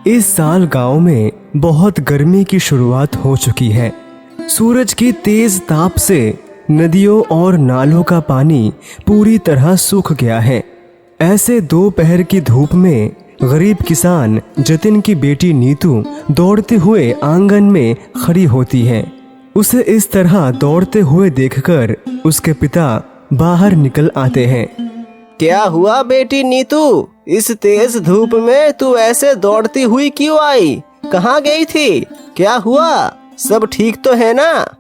इस साल गांव में बहुत गर्मी की शुरुआत हो चुकी है। सूरज की तेज ताप से नदियों और नालों का पानी पूरी तरह सूख गया है। ऐसे दोपहर की धूप में गरीब किसान जतिन की बेटी नीतू दौड़ते हुए आंगन में खड़ी होती है। उसे इस तरह दौड़ते हुए देखकर उसके पिता बाहर निकल आते हैं। क्या हुआ बेटी नीतू, इस तेज धूप में तू ऐसे दौड़ती हुई क्यों आई? कहाँ गई थी? क्या हुआ? सब ठीक तो है ना?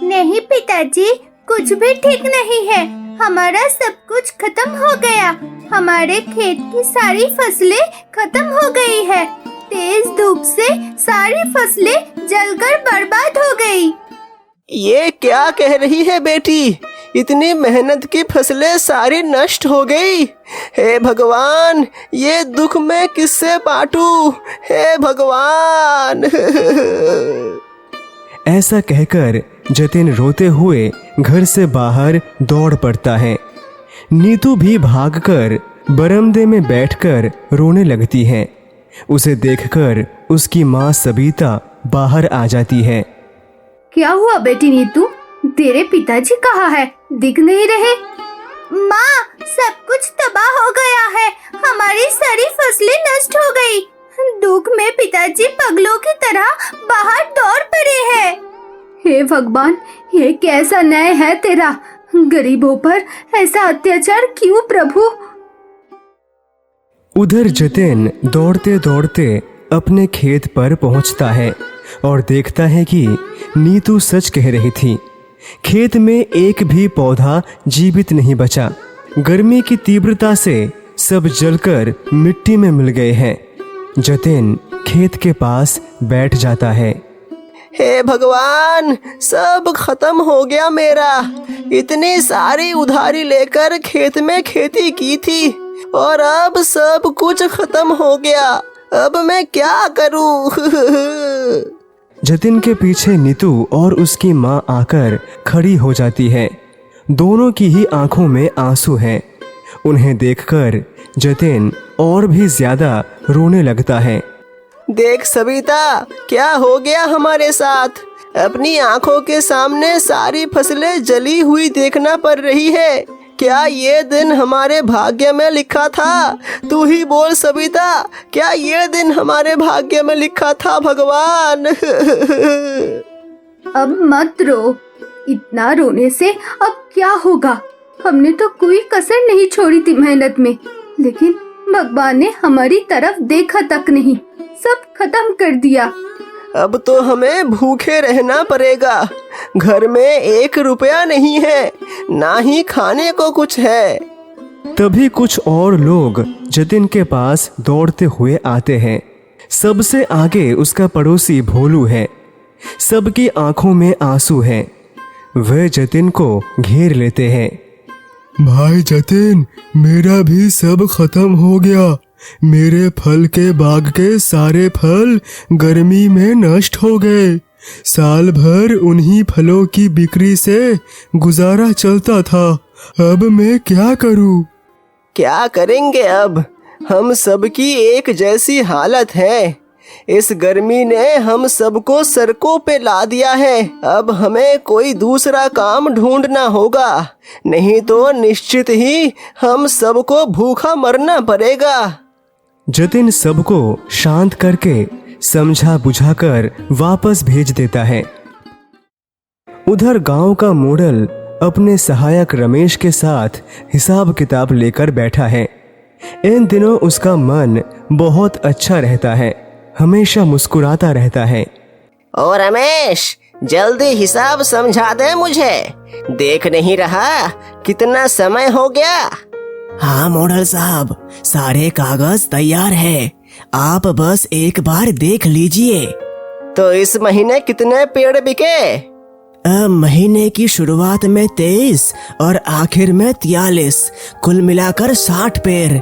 नहीं पिताजी, कुछ भी ठीक नहीं है। हमारा सब कुछ खत्म हो गया। हमारे खेत की सारी फसलें खत्म हो गई है। तेज धूप से सारी फसलें जलकर बर्बाद हो गई। ये क्या कह रही है बेटी? इतनी मेहनत की फसलें सारी नष्ट हो गई। हे भगवान, ये दुख मैं किससे बांटूं? हे भगवान। ऐसा कहकर जतिन रोते हुए घर से बाहर दौड़ पड़ता है। नीतू भी भागकर बरामदे में बैठकर रोने लगती है। उसे देखकर उसकी माँ सबिता बाहर आ जाती है। क्या हुआ बेटी नीतू? तेरे पिताजी कहाँ है? दिख नहीं रहे। माँ, सब कुछ तबाह हो गया है। हमारी सारी फसलें नष्ट हो गई। दुख में पिताजी पगलों की तरह बाहर दौड़ पड़े हैं। हे भगवान, ये कैसा न्याय है तेरा? गरीबों पर ऐसा अत्याचार क्यों प्रभु? उधर जतिन दौड़ते दौड़ते अपने खेत पर पहुंचता है और देखता है कि नीतू सच कह रही थी। खेत में एक भी पौधा जीवित नहीं बचा। गर्मी की तीव्रता से सब जलकर मिट्टी में मिल गए हैं। जतिन खेत के पास बैठ जाता है। हे भगवान, सब खत्म हो गया मेरा। इतनी सारी उधारी लेकर खेत में खेती की थी और अब सब कुछ खत्म हो गया। अब मैं क्या करूं? जतिन के पीछे नीतू और उसकी माँ आकर खड़ी हो जाती है। दोनों की ही आंखों में आंसू हैं। उन्हें देखकर जतिन और भी ज्यादा रोने लगता है। देख सबिता, क्या हो गया हमारे साथ? अपनी आंखों के सामने सारी फसलें जली हुई देखना पड़ रही है। क्या ये दिन हमारे भाग्य में लिखा था? तू ही बोल सबिता, क्या ये दिन हमारे भाग्य में लिखा था भगवान? अब मत रो। इतना रोने से अब क्या होगा? हमने तो कोई कसर नहीं छोड़ी थी मेहनत में, लेकिन भगवान ने हमारी तरफ देखा तक नहीं। सब खत्म कर दिया। अब तो हमें भूखे रहना पड़ेगा। घर में 1 रुपया नहीं है, ना ही खाने को कुछ है। तभी कुछ और लोग जतिन के पास दौड़ते हुए आते हैं। सबसे आगे उसका पड़ोसी भोलू है। सबकी आंखों में आंसू हैं। वे जतिन को घेर लेते हैं। भाई जतिन, मेरा भी सब खत्म हो गया। मेरे फल के बाग के सारे फल गर्मी में नष्ट हो गए। साल भर उन्हीं फलों की बिक्री से गुजारा चलता था। अब मैं क्या करूं? क्या करेंगे अब? हम सबकी एक जैसी हालत है। इस गर्मी ने हम सबको सड़कों पे ला दिया है। अब हमें कोई दूसरा काम ढूंढना होगा, नहीं तो निश्चित ही हम सबको भूखा मरना पड़ेगा। जतिन सबको शांत करके समझा बुझाकर वापस भेज देता है। उधर गांव का मोड़ल अपने सहायक रमेश के साथ हिसाब किताब लेकर बैठा है। इन दिनों उसका मन बहुत अच्छा रहता है, हमेशा मुस्कुराता रहता है। ओ रमेश, जल्दी हिसाब समझा दे मुझे। देख नहीं रहा कितना समय हो गया? हाँ मोड़ल साहब, सारे कागज तैयार है। आप बस एक बार देख लीजिए। तो इस महीने कितने पेड़ बिके? महीने की शुरुआत में 23 और आखिर में 43, कुल मिलाकर 60 पेड़।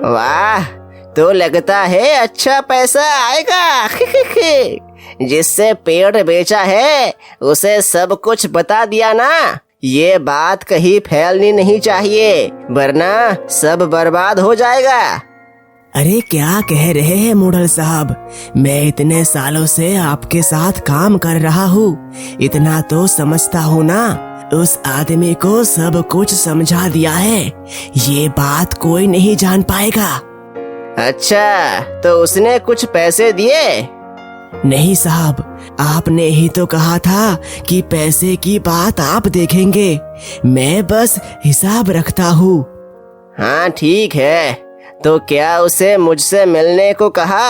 वाह, तो लगता है अच्छा पैसा आएगा। जिससे पेड़ बेचा है उसे सब कुछ बता दिया ना। ये बात कहीं फैलनी नहीं चाहिए, वरना सब बर्बाद हो जाएगा। अरे क्या कह रहे हैं मोड़ल साहब, मैं इतने सालों से आपके साथ काम कर रहा हूँ, इतना तो समझता हूँ ना। उस आदमी को सब कुछ समझा दिया है, ये बात कोई नहीं जान पाएगा। अच्छा, तो उसने कुछ पैसे दिए? नहीं साहब, आपने ही तो कहा था कि पैसे की बात आप देखेंगे, मैं बस हिसाब रखता हूँ। हाँ ठीक है, तो क्या उसे मुझसे मिलने को कहा?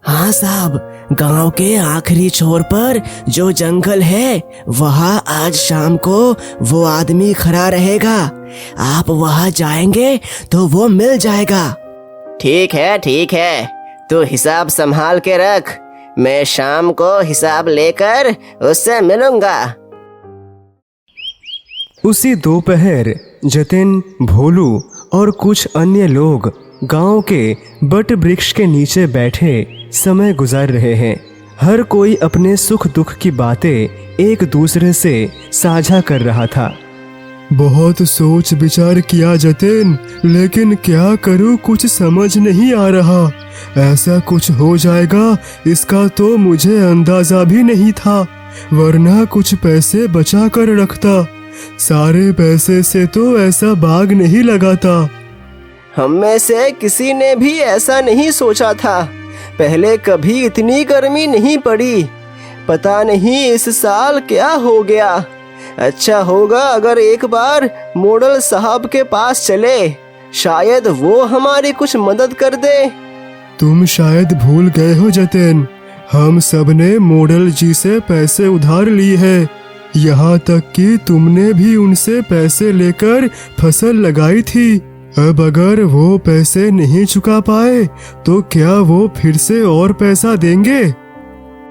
हाँ साहब, गांव के आखिरी छोर पर जो जंगल है वहाँ आज शाम को वो आदमी खड़ा रहेगा, आप वहाँ जाएंगे तो वो मिल जाएगा। ठीक है, तू हिसाब संभाल के रख, मैं शाम को हिसाब लेकर उससे मिलूंगा। उसी दोपहर जतिन, भोलू और कुछ अन्य लोग गांव के बट वृक्ष के नीचे बैठे समय गुजार रहे हैं। हर कोई अपने सुख दुख की बातें एक दूसरे से साझा कर रहा था। बहुत सोच विचार किया जतिन, लेकिन क्या करूं कुछ समझ नहीं आ रहा। ऐसा कुछ हो जाएगा इसका तो मुझे अंदाजा भी नहीं था, वरना कुछ पैसे बचा कर रखता। सारे पैसे से तो ऐसा बाग नहीं लगाता। हम में से किसी ने भी ऐसा नहीं सोचा था। पहले कभी इतनी गर्मी नहीं पड़ी। पता नहीं इस साल क्या हो गया। अच्छा होगा अगर एक बार मोड़ल साहब के पास चले, शायद वो हमारी कुछ मदद कर दे। तुम शायद भूल गए हो जतिन, हम सब ने मोड़ल जी से पैसे उधार लिए हैं। यहाँ तक कि तुमने भी उनसे पैसे लेकर फसल लगाई थी। अब अगर वो पैसे नहीं चुका पाए तो क्या वो फिर से और पैसा देंगे?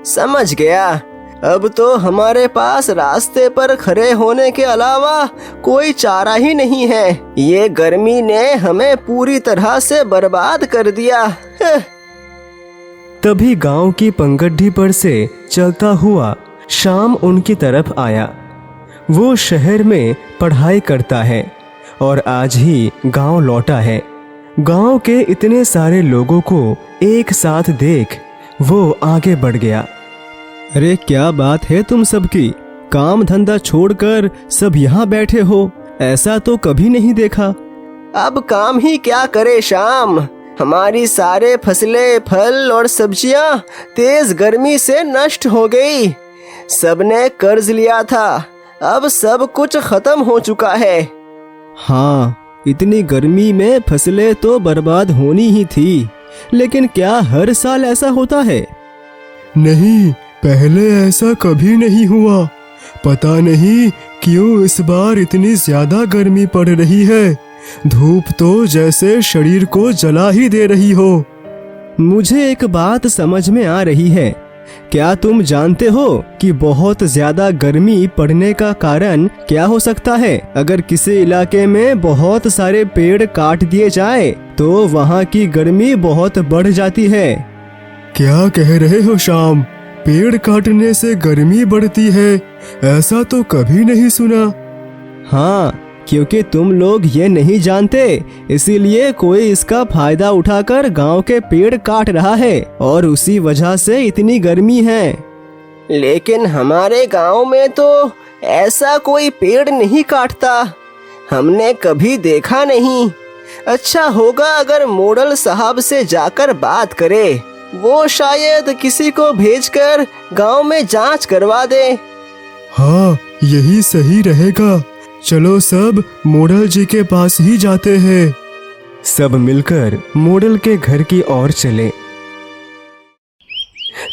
समझ गया। अब तो हमारे पास रास्ते पर खड़े होने के अलावा कोई चारा ही नहीं है। ये गर्मी ने हमें पूरी तरह से बर्बाद कर दिया। तभी गांव की पंगड्डी पर से चलता हुआ शाम उनकी तरफ आया। वो शहर में पढ़ाई करता है और आज ही गांव लौटा है। गांव के इतने सारे लोगों को एक साथ देख वो आगे बढ़ गया। अरे क्या बात है तुम सबकी, काम धंधा छोड़कर सब यहाँ बैठे हो, ऐसा तो कभी नहीं देखा। अब काम ही क्या करे शाम, हमारी सारे फसलें, फल और सब्जियां तेज गर्मी से नष्ट हो गई। सबने कर्ज लिया था, अब सब कुछ खत्म हो चुका है। हाँ, इतनी गर्मी में फसलें तो बर्बाद होनी ही थी, लेकिन क्या हर साल ऐसा होता है? नहीं, पहले ऐसा कभी नहीं हुआ। पता नहीं क्यों इस बार इतनी ज्यादा गर्मी पड़ रही है। धूप तो जैसे शरीर को जला ही दे रही हो। मुझे एक बात समझ में आ रही है। क्या तुम जानते हो कि बहुत ज्यादा गर्मी पड़ने का कारण क्या हो सकता है? अगर किसी इलाके में बहुत सारे पेड़ काट दिए जाए तो वहाँ की गर्मी बहुत बढ़ जाती है। क्या कह रहे हो शाम? पेड़ काटने से गर्मी बढ़ती है? ऐसा तो कभी नहीं सुना। हाँ, क्योंकि तुम लोग ये नहीं जानते, इसीलिए कोई इसका फायदा उठाकर गांव के पेड़ काट रहा है और उसी वजह से इतनी गर्मी है। लेकिन हमारे गांव में तो ऐसा कोई पेड़ नहीं काटता, हमने कभी देखा नहीं। अच्छा होगा अगर मोड़ल साहब से जाकर बात करे, वो शायद किसी को भेजकर गांव में जांच करवा दे। हाँ, यही सही रहेगा। चलो सब मोड़ल जी के पास ही जाते हैं। सब मिलकर मोड़ल के घर की ओर चले।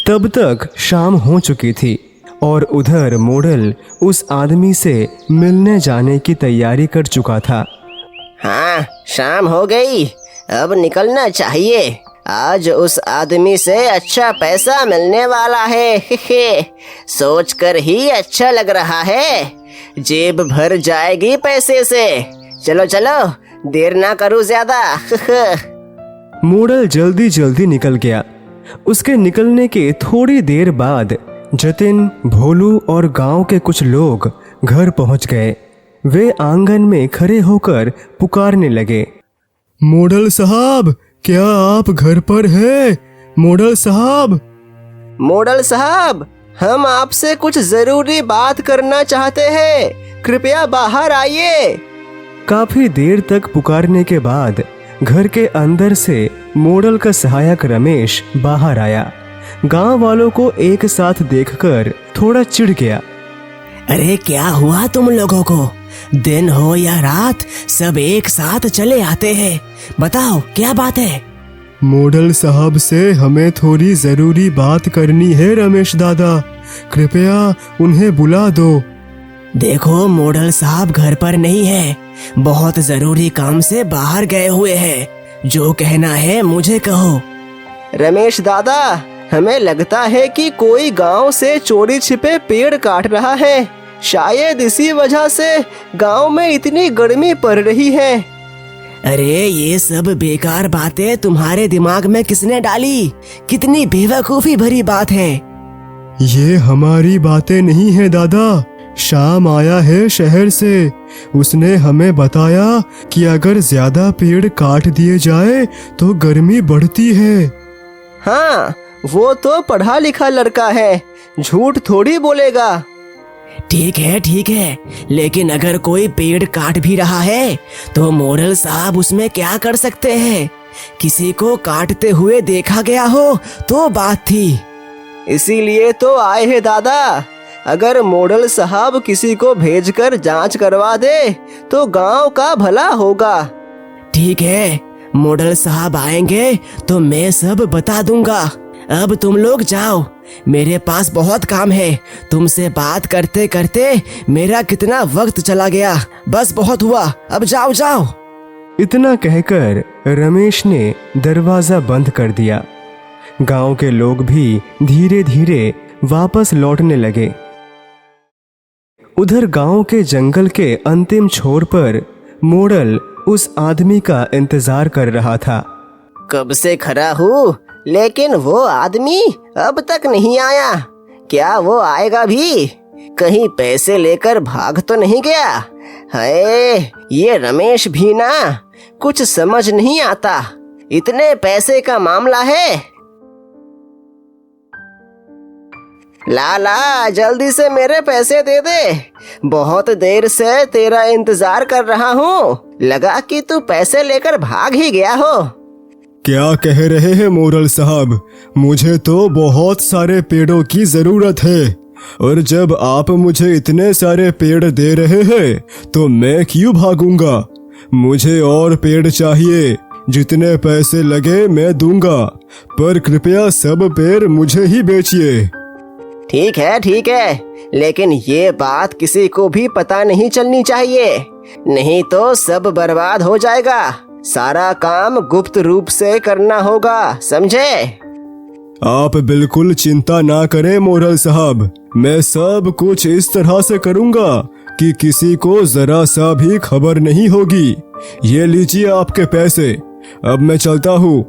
तब तक शाम हो चुकी थी और उधर मोड़ल उस आदमी से मिलने जाने की तैयारी कर चुका था। हाँ, शाम हो गई, अब निकलना चाहिए। आज उस आदमी से अच्छा पैसा मिलने वाला है। सोचकर ही अच्छा लग रहा है, जेब भर जाएगी पैसे से। चलो चलो, देर ना करूं ज्यादा। मोड़ल जल्दी जल्दी निकल गया। उसके निकलने के थोड़ी देर बाद जतिन, भोलू और गांव के कुछ लोग घर पहुंच गए। वे आंगन में खड़े होकर पुकारने लगे, मोड़ल साहब, क्या आप घर पर हैं, मॉडल साहब? मॉडल साहब, हम आपसे कुछ जरूरी बात करना चाहते हैं, कृपया बाहर आइए। काफी देर तक पुकारने के बाद घर के अंदर से मॉडल का सहायक रमेश बाहर आया। गांव वालों को एक साथ देखकर थोड़ा चिढ़ गया। अरे क्या हुआ तुम लोगों को? दिन हो या रात सब एक साथ चले आते हैं। बताओ क्या बात है? मॉडल साहब से हमें थोड़ी जरूरी बात करनी है रमेश दादा, कृपया उन्हें बुला दो। देखो मॉडल साहब घर पर नहीं है, बहुत जरूरी काम से बाहर गए हुए हैं। जो कहना है मुझे कहो। रमेश दादा, हमें लगता है कि कोई गांव से चोरी छिपे पेड़ काट रहा है। शायद इसी वजह से गांव में इतनी गर्मी पड़ रही है। अरे ये सब बेकार बातें तुम्हारे दिमाग में किसने डाली? कितनी बेवकूफी भरी बात है। ये हमारी बातें नहीं है दादा, शाम आया है शहर से। उसने हमें बताया कि अगर ज्यादा पेड़ काट दिए जाए तो गर्मी बढ़ती है। हाँ, वो तो पढ़ा लिखा लड़का है, झूठ थोड़ी बोलेगा। ठीक है, लेकिन अगर कोई पेड़ काट भी रहा है तो मॉडल साहब उसमें क्या कर सकते हैं? किसी को काटते हुए देखा गया हो तो बात थी। इसीलिए तो आए हैं दादा। अगर मॉडल साहब किसी को भेजकर जांच करवा दे तो गांव का भला होगा। ठीक है, मॉडल साहब आएंगे तो मैं सब बता दूंगा। अब तुम लोग जाओ, मेरे पास बहुत काम है। तुमसे बात करते करते मेरा कितना वक्त चला गया। बस बहुत हुआ, अब जाओ जाओ। इतना कहकर रमेश ने दरवाजा बंद कर दिया। गांव के लोग भी धीरे धीरे वापस लौटने लगे। उधर गांव के जंगल के अंतिम छोर पर मॉडल उस आदमी का इंतजार कर रहा था। कब से खड़ा हूँ, लेकिन वो आदमी अब तक नहीं आया। क्या वो आएगा भी? कहीं पैसे लेकर भाग तो नहीं गया? हाय, ये रमेश भी ना कुछ समझ नहीं आता। इतने पैसे का मामला है। लाला, जल्दी से मेरे पैसे दे दे। बहुत देर से तेरा इंतजार कर रहा हूँ। लगा कि तू पैसे लेकर भाग ही गया हो। क्या कह रहे हैं मॉडल साहब? मुझे तो बहुत सारे पेड़ों की जरूरत है, और जब आप मुझे इतने सारे पेड़ दे रहे हैं तो मैं क्यों भागूंगा? मुझे और पेड़ चाहिए। जितने पैसे लगे मैं दूंगा, पर कृपया सब पेड़ मुझे ही बेचिए। ठीक है, लेकिन ये बात किसी को भी पता नहीं चलनी चाहिए, नहीं तो सब बर्बाद हो जाएगा। सारा काम गुप्त रूप से करना होगा, समझे? आप बिल्कुल चिंता ना करें मॉडल साहब, मैं सब कुछ इस तरह से करूंगा कि किसी को जरा सा भी खबर नहीं होगी। ये लीजिए आपके पैसे, अब मैं चलता हूँ।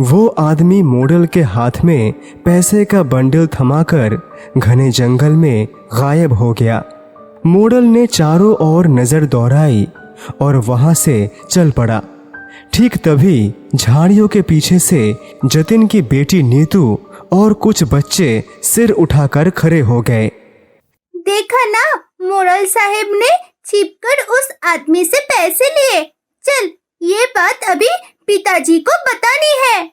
वो आदमी मॉडल के हाथ में पैसे का बंडल थमाकर घने जंगल में गायब हो गया। मॉडल ने चारों ओर नजर दौड़ाई और वहां से चल पड़ा। ठीक तभी झाड़ियों के पीछे से जतिन की बेटी नीतू और कुछ बच्चे सिर उठाकर खड़े हो गए। देखा ना, मॉडल साहब ने छिपकर उस आदमी से पैसे लिए। चल, ये बात अभी पिताजी को बतानी है।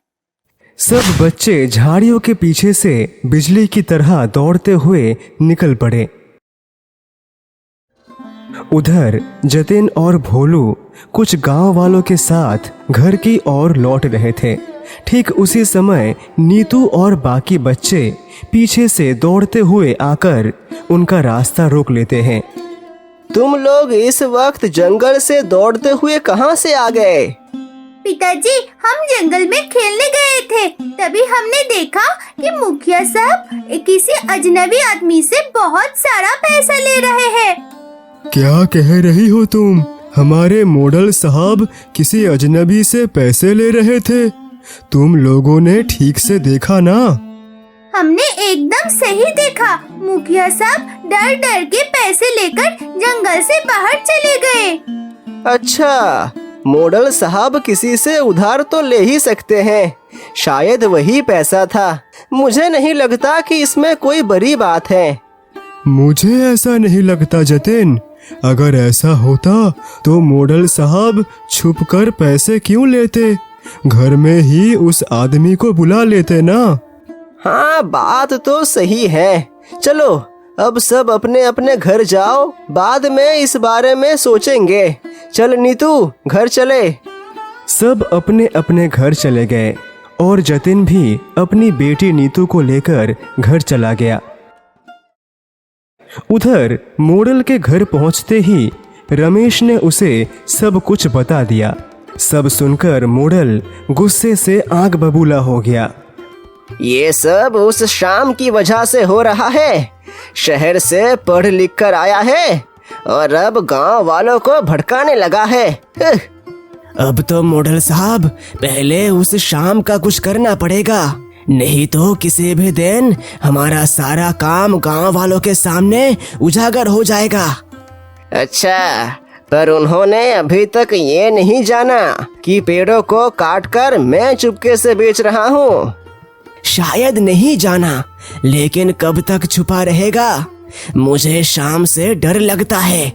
सब बच्चे झाड़ियों के पीछे से बिजली की तरह दौड़ते हुए निकल पड़े। उधर जतिन और भोलू कुछ गांव वालों के साथ घर की ओर लौट रहे थे। ठीक उसी समय नीतू और बाकी बच्चे पीछे से दौड़ते हुए आकर उनका रास्ता रोक लेते हैं। तुम लोग इस वक्त जंगल से दौड़ते हुए कहाँ से आ गए? पिताजी, हम जंगल में खेलने गए थे, तभी हमने देखा कि मुखिया साहब किसी अजनबी आदमी से बहुत सारा पैसा ले रहे हैं। क्या कह रही हो तुम? हमारे मॉडल साहब किसी अजनबी से पैसे ले रहे थे? तुम लोगों ने ठीक से देखा ना? हमने एकदम सही देखा। मुखिया साहब डर डर के पैसे लेकर जंगल से बाहर चले गए। अच्छा, मॉडल साहब किसी से उधार तो ले ही सकते हैं, शायद वही पैसा था। मुझे नहीं लगता कि इसमें कोई बड़ी बात है। मुझे ऐसा नहीं लगता जतिन। अगर ऐसा होता तो मॉडल साहब छुपकर पैसे क्यों लेते? घर में ही उस आदमी को बुला लेते ना। हाँ, बात तो सही है। चलो अब सब अपने अपने घर जाओ, बाद में इस बारे में सोचेंगे। चल नीतू, घर चले। सब अपने अपने घर चले गए और जतिन भी अपनी बेटी नीतू को लेकर घर चला गया। उधर मॉडल के घर पहुंचते ही रमेश ने उसे सब कुछ बता दिया। सब सुनकर मॉडल गुस्से से आग बबूला हो गया। ये सब उस शाम की वजह से हो रहा है। शहर से पढ़ लिख कर आया है और अब गांव वालों को भड़काने लगा है। अब तो मॉडल साहब पहले उस शाम का कुछ करना पड़ेगा, नहीं तो किसी भी दिन हमारा सारा काम गांव वालों के सामने उजागर हो जाएगा। अच्छा, पर उन्होंने अभी तक ये नहीं जाना कि पेड़ों को काटकर मैं चुपके से बेच रहा हूँ। शायद नहीं जाना, लेकिन कब तक छुपा रहेगा? मुझे शाम से डर लगता है।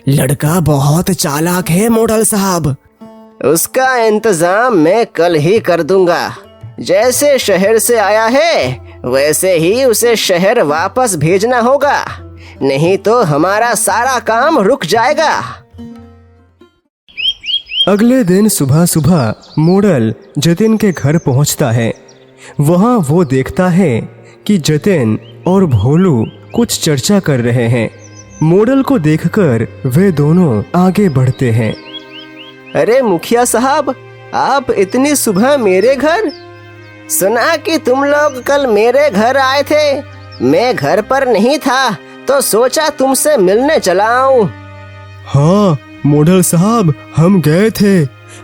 लड़का बहुत चालाक है मॉडल साहब। उसका इंतजाम मैं कल ही कर दूंगा। जैसे शहर से आया है वैसे ही उसे शहर वापस भेजना होगा, नहीं तो हमारा सारा काम रुक जाएगा। अगले दिन सुबह सुबह मॉडल जतिन के घर पहुंचता है। वहां वो देखता है कि जतिन और भोलू कुछ चर्चा कर रहे हैं। मॉडल को देखकर वे दोनों आगे बढ़ते हैं। अरे मुखिया साहब, आप इतनी सुबह मेरे घर? सुना कि तुम लोग कल मेरे घर आए थे। मैं घर पर नहीं था तो सोचा तुमसे मिलने चला आऊं। हाँ मॉडल साहब, हम गए थे।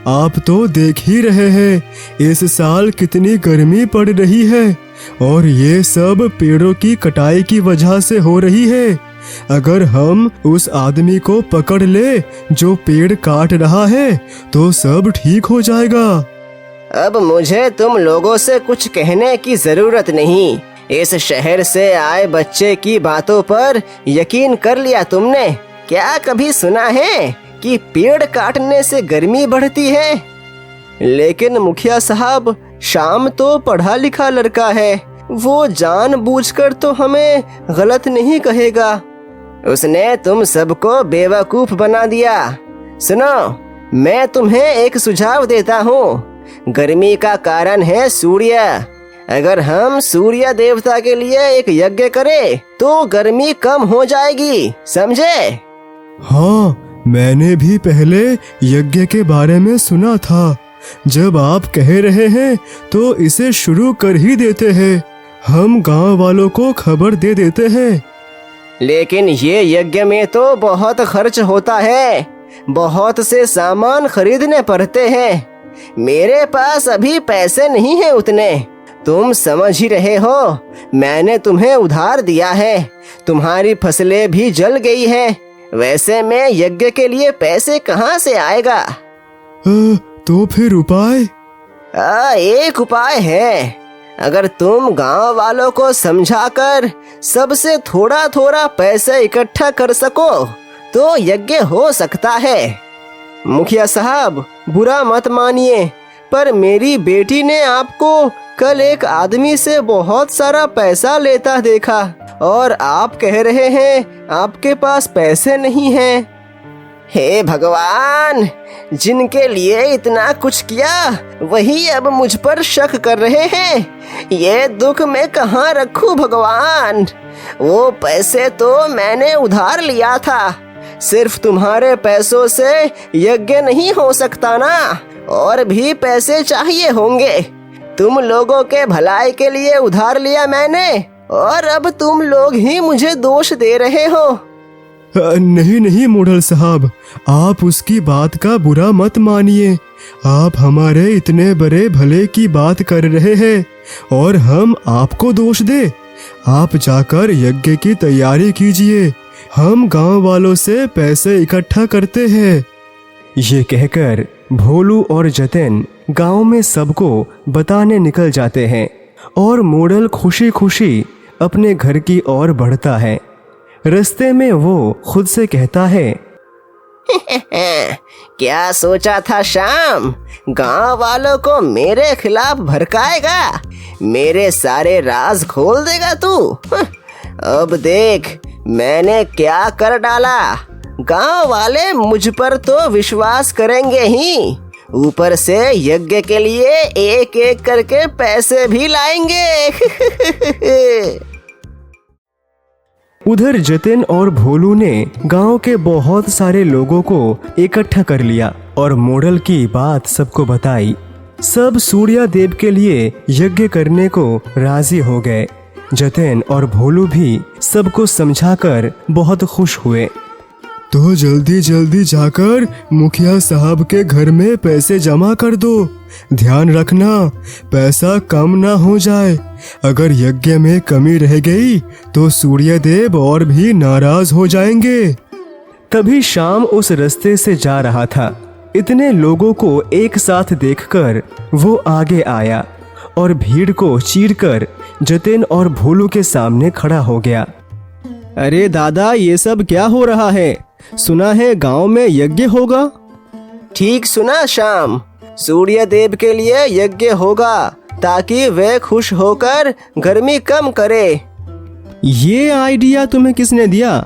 आप तो देख ही रहे हैं इस साल कितनी गर्मी पड़ रही है और ये सब पेड़ों की कटाई की वजह से हो रही है। अगर हम उस आदमी को पकड़ ले जो पेड़ काट रहा है तो सब ठीक हो जाएगा। अब मुझे तुम लोगों से कुछ कहने की जरूरत नहीं। इस शहर से आए बच्चे की बातों पर यकीन कर लिया तुमने। क्या कभी सुना है कि पेड़ काटने से गर्मी बढ़ती है? लेकिन मुखिया साहब, शाम तो पढ़ा लिखा लड़का है। वो जानबूझकर तो हमें गलत नहीं कहेगा। उसने तुम सबको बेवकूफ बना दिया। सुनो, मैं तुम्हें एक सुझाव देता हूँ। गर्मी का कारण है सूर्य। अगर हम सूर्य देवता के लिए एक यज्ञ करें तो गर्मी कम हो जाएगी, समझे? हाँ, मैंने भी पहले यज्ञ के बारे में सुना था। जब आप कह रहे हैं तो इसे शुरू कर ही देते हैं। हम गांव वालों को खबर दे देते हैं। लेकिन ये यज्ञ में तो बहुत खर्च होता है। बहुत से सामान खरीदने पड़ते हैं। मेरे पास अभी पैसे नहीं हैं उतने। तुम समझ ही रहे हो, मैंने तुम्हें उधार दिया है। तुम्हारी फसलें भी जल गई हैं। वैसे में यज्ञ के लिए पैसे कहाँ से आएगा? तो फिर उपाय? एक उपाय है। अगर तुम गांव वालों को समझाकर सबसे थोड़ा थोड़ा पैसे इकट्ठा कर सको तो यज्ञ हो सकता है। मुखिया साहब, बुरा मत मानिए, पर मेरी बेटी ने आपको कल एक आदमी से बहुत सारा पैसा लेता देखा और आप कह रहे हैं आपके पास पैसे नहीं हैं। हे भगवान, जिनके लिए इतना कुछ किया वही अब मुझ पर शक कर रहे हैं। ये दुख मैं कहाँ रखूं भगवान? वो पैसे तो मैंने उधार लिया था। सिर्फ तुम्हारे पैसों से यज्ञ नहीं हो सकता ना, और भी पैसे चाहिए होंगे। तुम लोगों के भलाई के लिए उधार लिया मैंने और अब तुम लोग ही मुझे दोष दे रहे हो। नहीं नहीं मॉडल साहब, आप उसकी बात का बुरा मत मानिए। आप हमारे इतने बड़े भले की बात कर रहे हैं और हम आपको दोष दे? आप जाकर यज्ञ की तैयारी कीजिए। हम गांव वालों से पैसे इकट्ठा करते हैं। ये कहकर भोलू और जतिन गांव में सबको बताने निकल जाते हैं और मॉडल खुशी खुशी अपने घर की ओर बढ़ता है। रास्ते में वो खुद से कहता है, क्या सोचा था श्याम, गांव वालों को मेरे खिलाफ भड़काएगा, मेरे सारे राज खोल देगा तू। अब देख मैंने क्या कर डाला। गांव वाले मुझ पर तो विश्वास करेंगे ही, ऊपर से यज्ञ के लिए एक एक करके पैसे भी लाएंगे। उधर जतिन और भोलू ने गांव के बहुत सारे लोगों को इकट्ठा कर लिया और मॉडल की बात सबको बताई। सब सूर्या देव के लिए यज्ञ करने को राजी हो गए। जतिन और भोलू भी सबको समझाकर बहुत खुश हुए। तो जल्दी जल्दी जाकर मुखिया साहब के घर में पैसे जमा कर दो। ध्यान रखना पैसा कम ना हो जाए। अगर यज्ञ में कमी रह गई तो सूर्य देव और भी नाराज हो जाएंगे। तभी शाम उस रास्ते से जा रहा था। इतने लोगों को एक साथ देखकर वो आगे आया और भीड़ को चीरकर जतिन और भोलू के सामने खड़ा हो गया। अरे दादा, ये सब क्या हो रहा है? सुना है गांव में यज्ञ होगा। ठीक सुना श्याम, सूर्य देव के लिए यज्ञ होगा ताकि वे खुश होकर गर्मी कम करे। ये आइडिया तुम्हें किसने दिया?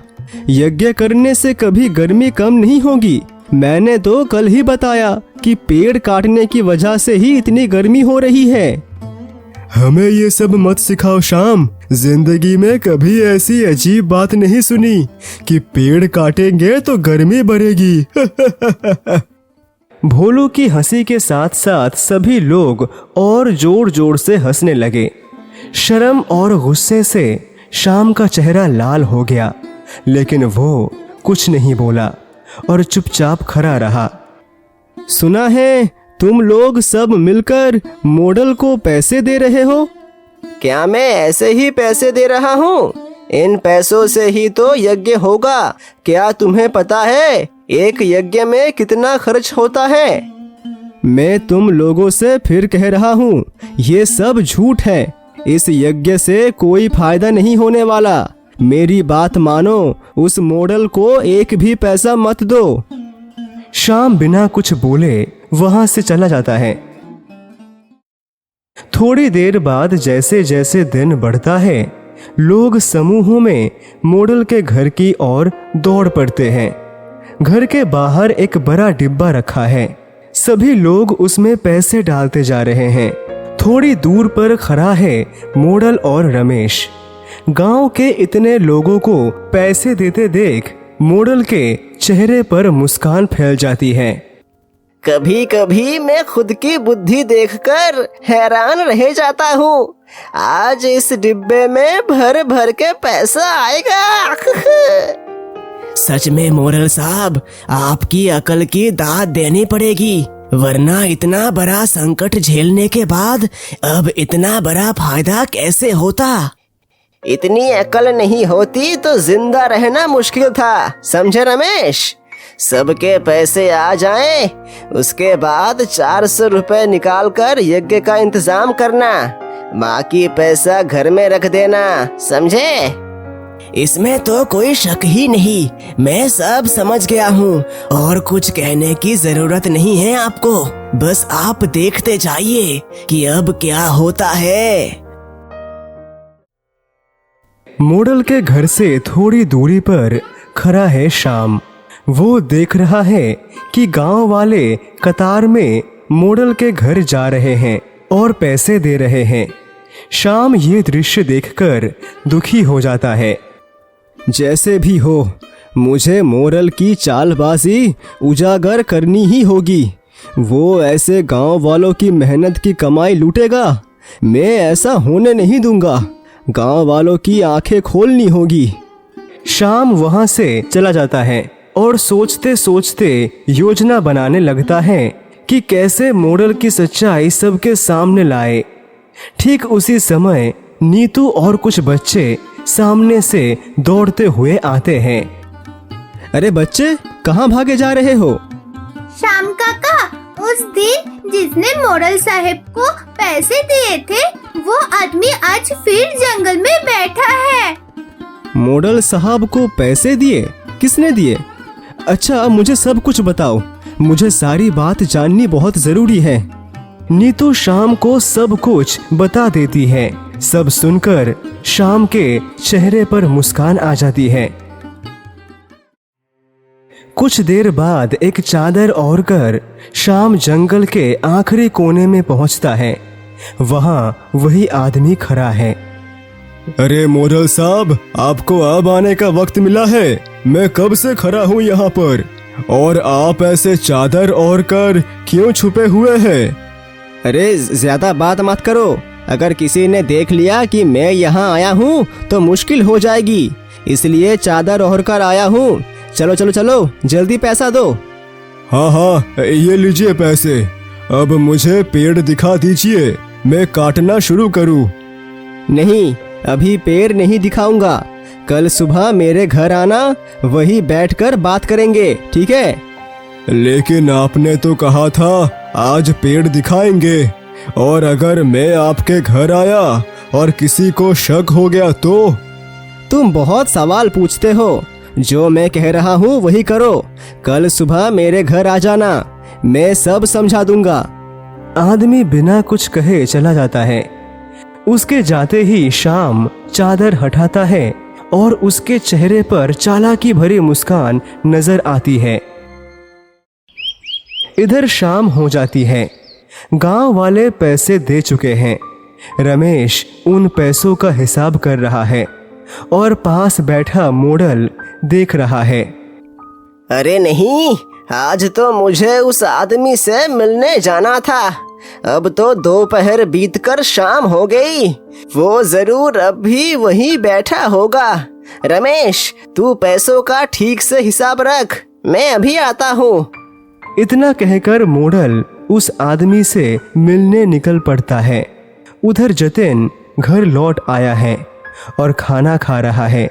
यज्ञ करने से कभी गर्मी कम नहीं होगी। मैंने तो कल ही बताया कि पेड़ काटने की वजह से ही इतनी गर्मी हो रही है। हमें ये सब मत सिखाओ श्याम। जिंदगी में कभी ऐसी अजीब बात नहीं सुनी कि पेड़ काटेंगे तो गर्मी बढ़ेगी। भोलू की हंसी के साथ साथ सभी लोग और जोर जोर से हंसने लगे। शर्म और गुस्से से शाम का चेहरा लाल हो गया, लेकिन वो कुछ नहीं बोला और चुपचाप खड़ा रहा। सुना है तुम लोग सब मिलकर मॉडल को पैसे दे रहे हो। क्या मैं ऐसे ही पैसे दे रहा हूँ? इन पैसों से ही तो यज्ञ होगा। क्या तुम्हें पता है एक यज्ञ में कितना खर्च होता है? मैं तुम लोगों से फिर कह रहा हूँ, ये सब झूठ है। इस यज्ञ से कोई फायदा नहीं होने वाला। मेरी बात मानो, उस मॉडल को एक भी पैसा मत दो। शाम बिना कुछ बोले वहां से चला जाता है। थोड़ी देर बाद जैसे जैसे दिन बढ़ता है, लोग समूहों में मॉडल के घर की ओर दौड़ पड़ते हैं। घर के बाहर एक बड़ा डिब्बा रखा है। सभी लोग उसमें पैसे डालते जा रहे हैं। थोड़ी दूर पर खड़ा है मॉडल और रमेश। गांव के इतने लोगों को पैसे देते देख मॉडल के चेहरे पर मुस्कान फैल जाती है। कभी कभी मैं खुद की बुद्धि देखकर हैरान रह जाता हूँ। आज इस डिब्बे में भर भर के पैसा आएगा। सच में मॉडल साहब, आपकी अकल की दाद देनी पड़ेगी, वरना इतना बड़ा संकट झेलने के बाद अब इतना बड़ा फायदा कैसे होता। इतनी अकल नहीं होती तो जिंदा रहना मुश्किल था, समझे रमेश? सबके पैसे आ जाएं, उसके बाद 400 रुपए निकाल कर यज्ञ का इंतजाम करना, बाकी पैसा घर में रख देना, समझे? इसमें तो कोई शक ही नहीं। मैं सब समझ गया हूँ और कुछ कहने की जरूरत नहीं है आपको। बस आप देखते जाइए कि अब क्या होता है। मॉडल के घर से थोड़ी दूरी पर खड़ा है शाम। वो देख रहा है कि गांव वाले कतार में मॉडल के घर जा रहे हैं और पैसे दे रहे हैं। शाम ये दृश्य देखकर दुखी हो जाता है। जैसे भी हो, मुझे मॉडल की चालबाजी उजागर करनी ही होगी। वो ऐसे गांव वालों की मेहनत की कमाई लूटेगा। मैं ऐसा होने नहीं दूंगा। गांव वालों की आंखें खोलनी होगी। शाम वहां से चला जाता है और सोचते सोचते योजना बनाने लगता है कि कैसे मॉडल की सच्चाई सबके सामने लाए। ठीक उसी समय नीतू और कुछ बच्चे सामने से दौड़ते हुए आते हैं। अरे बच्चे, कहाँ भागे जा रहे हो? श्याम काका, उस दिन जिसने मोड़ल साहब को पैसे दिए थे वो आदमी आज फिर जंगल में बैठा है। मोडल साहब को पैसे दिए? किसने दिए? अच्छा, मुझे सब कुछ बताओ, मुझे सारी बात जाननी बहुत जरूरी है। नीतू शाम को सब कुछ बता देती है। सब सुनकर शाम के चेहरे पर मुस्कान आ जाती है। कुछ देर बाद एक चादर ओढ़ कर शाम जंगल के आखिरी कोने में पहुंचता है। वहाँ वही आदमी खड़ा है। अरे मोडल साहब, आपको अब आने का वक्त मिला है। मैं कब से खड़ा हूँ यहाँ पर, और आप ऐसे चादर ओढ़ कर क्यों छुपे हुए हैं? अरे ज्यादा बात मत करो, अगर किसी ने देख लिया कि मैं यहाँ आया हूँ तो मुश्किल हो जाएगी, इसलिए चादर ओढ़ कर आया हूँ। चलो चलो चलो, जल्दी पैसा दो। हाँ हाँ, ये लीजिए पैसे। अब मुझे पेड़ दिखा दीजिए, मैं काटना शुरू करूँ। नहीं, अभी पेड़ नहीं दिखाऊंगा। कल सुबह मेरे घर आना, वही बैठकर बात करेंगे, ठीक है? लेकिन आपने तो कहा था आज पेड़ दिखाएंगे, और अगर मैं आपके घर आया और किसी को शक हो गया तो? तुम बहुत सवाल पूछते हो, जो मैं कह रहा हूँ वही करो। कल सुबह मेरे घर आ जाना, मैं सब समझा दूंगा। आदमी बिना कुछ कहे चला जाता है। उसके जाते ही शाम चादर हटाता है और उसके चेहरे पर चालाकी भरी मुस्कान नजर आती है। इधर शाम हो जाती है। गांव वाले पैसे दे चुके हैं। रमेश उन पैसों का हिसाब कर रहा है और पास बैठा मोडल देख रहा है। अरे नहीं, आज तो मुझे उस आदमी से मिलने जाना था। अब तो दोपहर बीतकर शाम हो गई। वो जरूर अब भी वहीं बैठा होगा। रमेश, तू पैसों का ठीक से हिसाब रख, मैं अभी आता हूँ। इतना कहकर मोडल उस आदमी से मिलने निकल पड़ता है। उधर जतिन घर लौट आया है और खाना खा रहा है।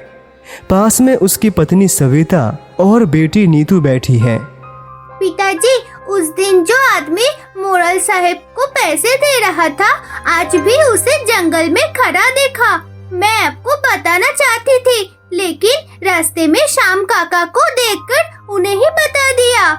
पास में उसकी पत्नी सविता और बेटी नीतू बैठी है। पिताजी, उस दिन जो आदमी मोड़ल साहब को पैसे दे रहा था, आज भी उसे जंगल में खड़ा देखा। मैं आपको बताना चाहती थी, लेकिन रास्ते में श्याम काका को देखकर उन्हें ही बता दिया।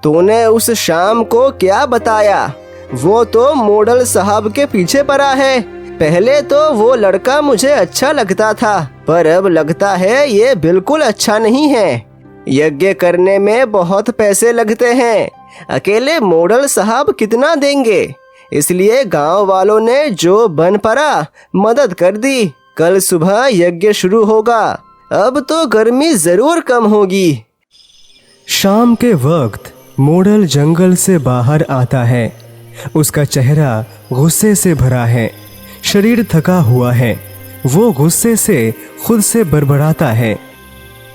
तूने उस शाम को क्या बताया? वो तो मोडल साहब के पीछे पड़ा है। पहले तो वो लड़का मुझे अच्छा लगता था, पर अब लगता है ये बिल्कुल अच्छा नहीं है। यज्ञ करने में बहुत पैसे लगते हैं, अकेले मोडल साहब कितना देंगे? इसलिए गांव वालों ने जो बन पड़ा मदद कर दी। कल सुबह यज्ञ शुरू होगा, अब तो गर्मी जरूर कम होगी। शाम के वक्त मोडल जंगल से बाहर आता है। उसका चेहरा गुस्से से भरा है, शरीर थका हुआ है। वो गुस्से से खुद से बड़बड़ाता है।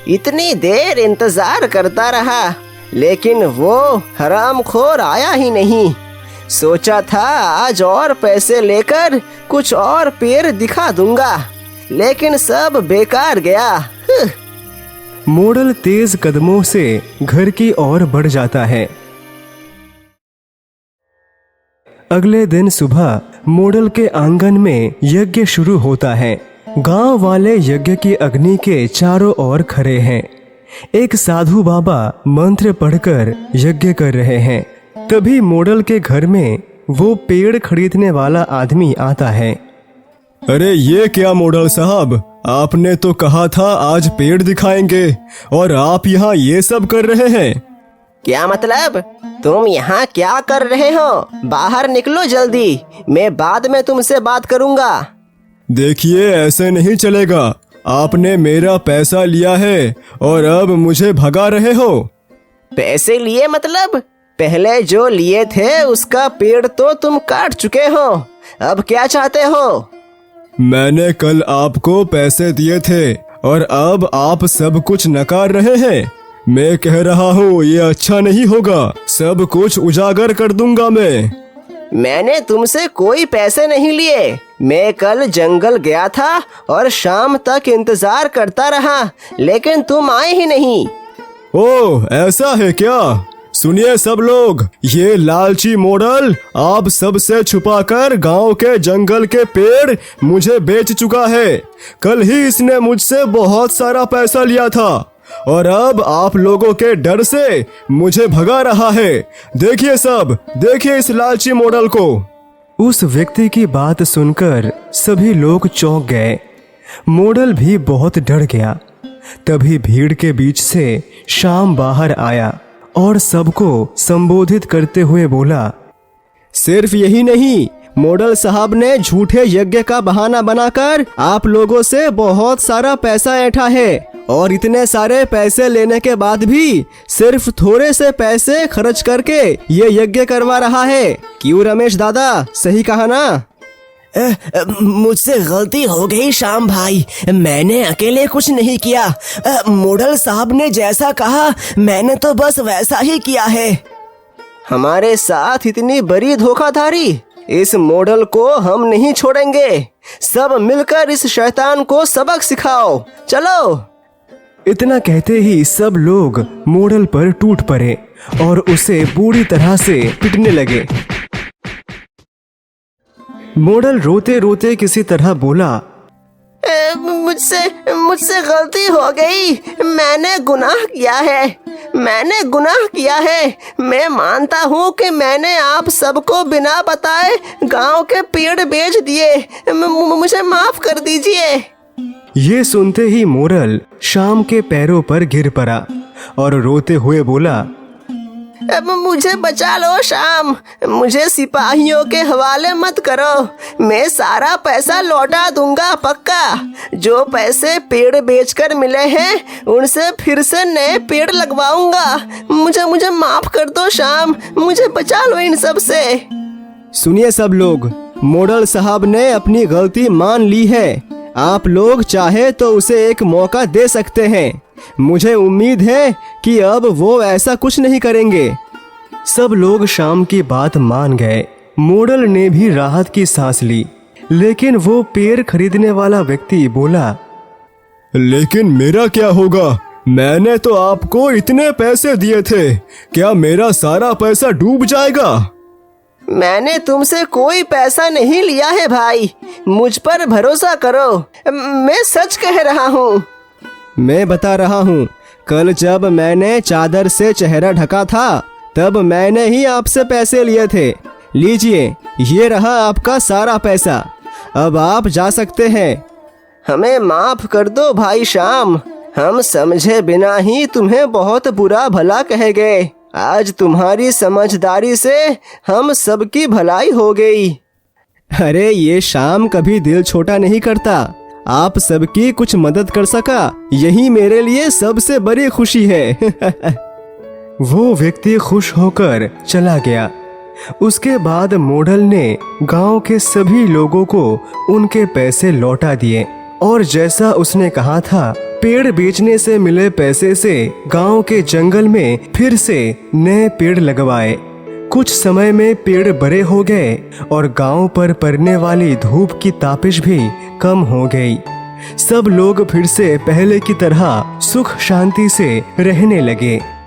इतनी देर इंतजार करता रहा, लेकिन वो हरामखोर आया ही नहीं। सोचा था आज और पैसे लेकर कुछ और पेड़ दिखा दूंगा, लेकिन सब बेकार गया। मोडल तेज कदमों से घर की ओर बढ़ जाता है। अगले दिन सुबह मोडल के आंगन में यज्ञ शुरू होता है। गांव वाले यज्ञ की अग्नि के चारों ओर खड़े हैं। एक साधु बाबा मंत्र पढ़कर यज्ञ कर रहे हैं। तभी मोडल के घर में वो पेड़ खरीदने वाला आदमी आता है। अरे ये क्या मोडल साहब, आपने तो कहा था आज पेड़ दिखाएंगे और आप यहाँ ये सब कर रहे हैं। क्या मतलब? तुम यहाँ क्या कर रहे हो? बाहर निकलो जल्दी, मैं बाद में तुमसे बात करूँगा। देखिए, ऐसे नहीं चलेगा। आपने मेरा पैसा लिया है और अब मुझे भगा रहे हो। पैसे लिए मतलब? पहले जो लिए थे उसका पेड़ तो तुम काट चुके हो, अब क्या चाहते हो? मैंने कल आपको पैसे दिए थे और अब आप सब कुछ नकार रहे हैं। मैं कह रहा हूँ ये अच्छा नहीं होगा, सब कुछ उजागर कर दूंगा मैं। मैंने तुमसे कोई पैसे नहीं लिए। मैं कल जंगल गया था और शाम तक इंतजार करता रहा, लेकिन तुम आए ही नहीं। ओह, ऐसा है क्या? सुनिए सब लोग, ये लालची मॉडल आप सबसे छुपाकर गांव के जंगल के पेड़ मुझे बेच चुका है। कल ही इसने मुझसे बहुत सारा पैसा लिया था और अब आप लोगों के डर से मुझे भगा रहा है। देखिए सब, देखिए इस लालची मॉडल को। उस व्यक्ति की बात सुनकर सभी लोग चौंक गए। मॉडल भी बहुत डर गया। तभी भीड़ के बीच से श्याम बाहर आया और सबको संबोधित करते हुए बोला, सिर्फ यही नहीं, मॉडल साहब ने झूठे यज्ञ का बहाना बनाकर आप लोगों से बहुत सारा पैसा ऐंठा है और इतने सारे पैसे लेने के बाद भी सिर्फ थोड़े से पैसे खर्च करके ये यज्ञ करवा रहा है। क्यों रमेश दादा, सही कहा ना? मुझसे गलती हो गई श्याम भाई, मैंने अकेले कुछ नहीं किया। मॉडल साहब ने जैसा कहा मैंने तो बस वैसा ही किया है। हमारे साथ इतनी बड़ी धोखाधड़ी, इस मॉडल को हम नहीं छोड़ेंगे। सब मिलकर इस शैतान को सबक सिखाओ, चलो। इतना कहते ही सब लोग मॉडल पर टूट पड़े और उसे बुरी तरह से पिटने लगे। मॉडल रोते रोते किसी तरह बोला, मुझसे गलती हो गई। मैंने गुनाह किया है। मैं मानता हूँ कि मैंने आप सबको बिना बताए गांव के पेड़ बेच दिए। मुझे माफ कर दीजिए। ये सुनते ही मॉडल श्याम के पैरों पर गिर पड़ा और रोते हुए बोला, अब मुझे बचा लो श्याम, मुझे सिपाहियों के हवाले मत करो। मैं सारा पैसा लौटा दूंगा पक्का। जो पैसे पेड़ बेचकर मिले हैं उनसे फिर से नए पेड़ लगवाऊंगा। मुझे माफ कर दो श्याम, मुझे बचा लो इन सब से। सुनिए सब लोग, मॉडल साहब ने अपनी गलती मान ली है। आप लोग चाहे तो उसे एक मौका दे सकते हैं। मुझे उम्मीद है कि अब वो ऐसा कुछ नहीं करेंगे। सब लोग श्याम की बात मान गए। मॉडल ने भी राहत की सांस ली, लेकिन वो पेड़ खरीदने वाला व्यक्ति बोला, लेकिन मेरा क्या होगा? मैंने तो आपको इतने पैसे दिए थे, क्या मेरा सारा पैसा डूब जाएगा? मैंने तुमसे कोई पैसा नहीं लिया है भाई, मुझ पर भरोसा करो। मैं सच कह रहा हूँ। मैं बता रहा हूँ, कल जब मैंने चादर से चेहरा ढका था तब मैंने ही आपसे पैसे लिए थे। लीजिए, ये रहा आपका सारा पैसा। अब आप जा सकते हैं। हमें माफ कर दो भाई श्याम, हम समझे बिना ही तुम्हें बहुत बुरा भला कह गए। आज तुम्हारी समझदारी से हम सबकी भलाई हो गई। अरे ये श्याम कभी दिल छोटा नहीं करता। आप सबकी कुछ मदद कर सका, यही मेरे लिए सबसे बड़ी खुशी है। वो व्यक्ति खुश होकर चला गया। उसके बाद मॉडल ने गांव के सभी लोगों को उनके पैसे लौटा दिए और जैसा उसने कहा था, पेड़ बेचने से मिले पैसे से गांव के जंगल में फिर से नए पेड़ लगवाए। कुछ समय में पेड़ बड़े हो गए और गांव पर पड़ने वाली धूप की तापिश भी कम हो गई। सब लोग फिर से पहले की तरह सुख शांति से रहने लगे।